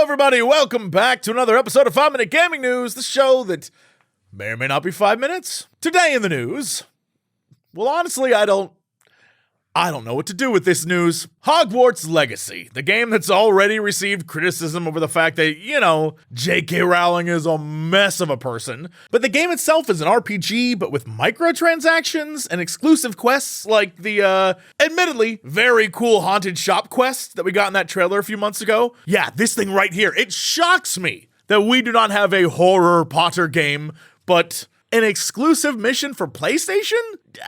everybody. Welcome back to another episode of 5 Minute Gaming News, the show that may or may not be 5 minutes. Today in the news, well, honestly, I don't know what to do with this news. Hogwarts Legacy, the game that's already received criticism over the fact that, J.K. Rowling is a mess of a person. But the game itself is an RPG, but with microtransactions and exclusive quests like the, admittedly, very cool haunted shop quest that we got in that trailer a few months ago. Yeah, this thing right here. It shocks me that we do not have a horror Potter game, but an exclusive mission for PlayStation?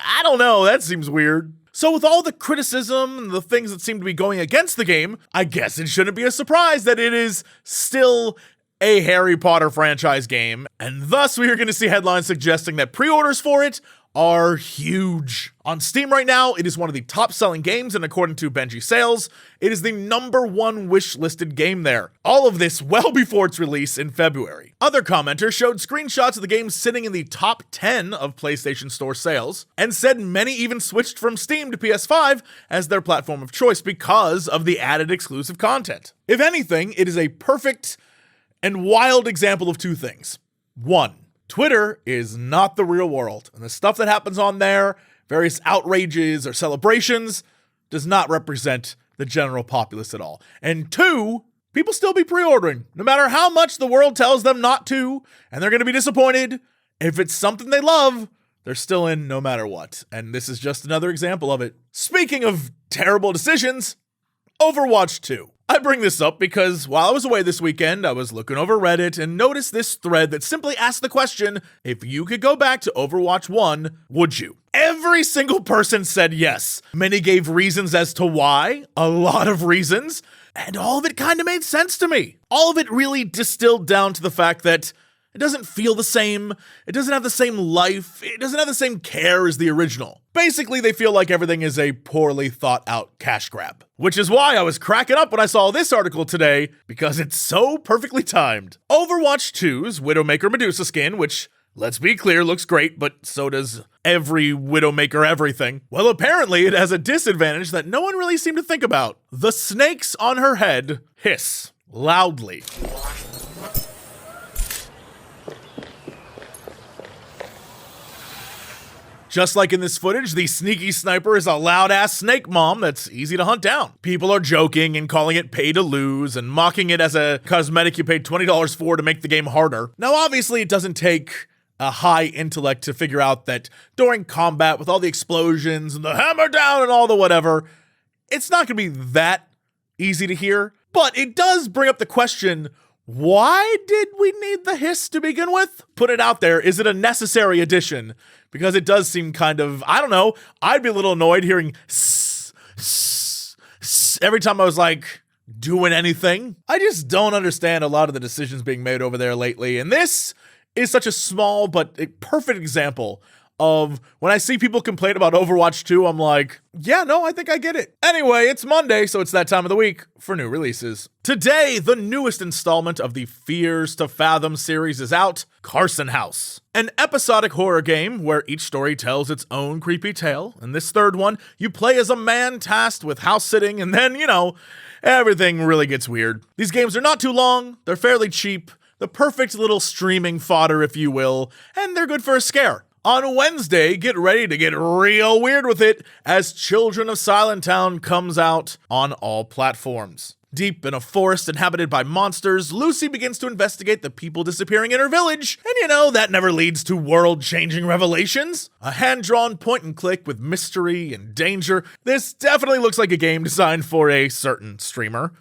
I don't know, that seems weird. So with all the criticism and the things that seem to be going against the game, I guess it shouldn't be a surprise that it is still a Harry Potter franchise game, and thus we are going to see headlines suggesting that pre-orders for it are huge. On Steam right now, it is one of the top-selling games, and according to Benji Sales, it is the #1 wish-listed game there. All of this well before its release in February. Other commenters showed screenshots of the game sitting in the top 10 of PlayStation Store sales, and said many even switched from Steam to PS5 as their platform of choice because of the added exclusive content. If anything, it is a perfect and wild example of two things. One, Twitter is not the real world, and the stuff that happens on there, various outrages or celebrations, does not represent the general populace at all. And two, people still be pre-ordering, no matter how much the world tells them not to, and they're going to be disappointed. If it's something they love, they're still in no matter what, and this is just another example of it. Speaking of terrible decisions, Overwatch 2. I bring this up because while I was away this weekend, I was looking over Reddit and noticed this thread that simply asked the question, if you could go back to Overwatch 1, would you? Every single person said yes. Many gave reasons as to why, a lot of reasons, and all of it kind of made sense to me. All of it really distilled down to the fact that it doesn't feel the same, it doesn't have the same life, it doesn't have the same care as the original. Basically, they feel like everything is a poorly thought out cash grab. Which is why I was cracking up when I saw this article today, because it's so perfectly timed. Overwatch 2's Widowmaker Medusa skin, which, let's be clear, looks great, but so does every Widowmaker everything. Well, apparently it has a disadvantage that no one really seemed to think about. The snakes on her head hiss loudly. Just like in this footage, the sneaky sniper is a loud-ass snake mom that's easy to hunt down. People are joking and calling it pay to lose and mocking it as a cosmetic you paid $20 for to make the game harder. Now, obviously, it doesn't take a high intellect to figure out that during combat with all the explosions and the hammer down and all the whatever, it's not going to be that easy to hear. But it does bring up the question, why did we need the hiss to begin with? Put it out there, is it a necessary addition? Because it does seem kind of, I don't know, I'd be a little annoyed hearing sss, sss, sss every time I was like doing anything. I just don't understand a lot of the decisions being made over there lately, and this is such a small but a perfect example of when I see people complain about Overwatch 2, I'm like, yeah, no, I think I get it. Anyway, it's Monday, so it's that time of the week for new releases. Today, the newest installment of the Fears to Fathom series is out, Carson House. An episodic horror game where each story tells its own creepy tale. In this third one, you play as a man tasked with house sitting, and then, everything really gets weird. These games are not too long, they're fairly cheap, the perfect little streaming fodder, if you will, and they're good for a scare. On Wednesday, get ready to get real weird with it as Children of Silent Town comes out on all platforms. Deep in a forest inhabited by monsters, Lucy begins to investigate the people disappearing in her village, and that never leads to world-changing revelations. A hand-drawn point-and-click with mystery and danger. This definitely looks like a game designed for a certain streamer.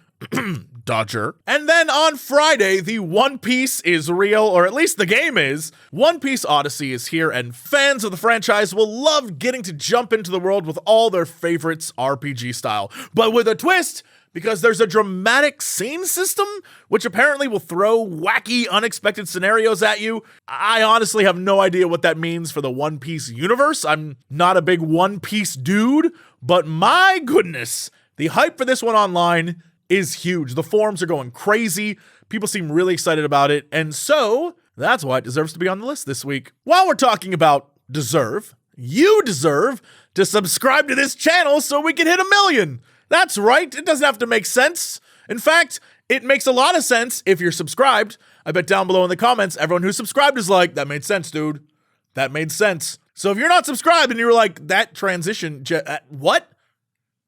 Dodger. And then on Friday, the One Piece is real, or at least the game is. One Piece Odyssey is here, and fans of the franchise will love getting to jump into the world with all their favorites RPG style. But with a twist, because there's a dramatic scene system, which apparently will throw wacky, unexpected scenarios at you. I honestly have no idea what that means for the One Piece universe. I'm not a big One Piece dude, but my goodness, the hype for this one online is huge. The forums are going crazy. People seem really excited about it. And so that's why it deserves to be on the list this week. While we're talking about deserve, you deserve to subscribe to this channel so we can hit 1 million. That's right. It doesn't have to make sense. In fact, It makes a lot of sense if you're subscribed. I bet down below in the comments, everyone who's subscribed is like, that made sense, dude. That made sense. So if you're not subscribed and you're like, that transition, what?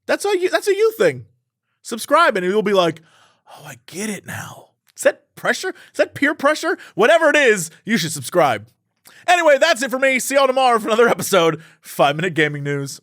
That's a you thing. Subscribe and you'll be like, oh, I get it now. Is that pressure? Is that peer pressure? Whatever it is, you should subscribe. Anyway, that's it for me. See y'all tomorrow for another episode. 5 Minute Gaming News.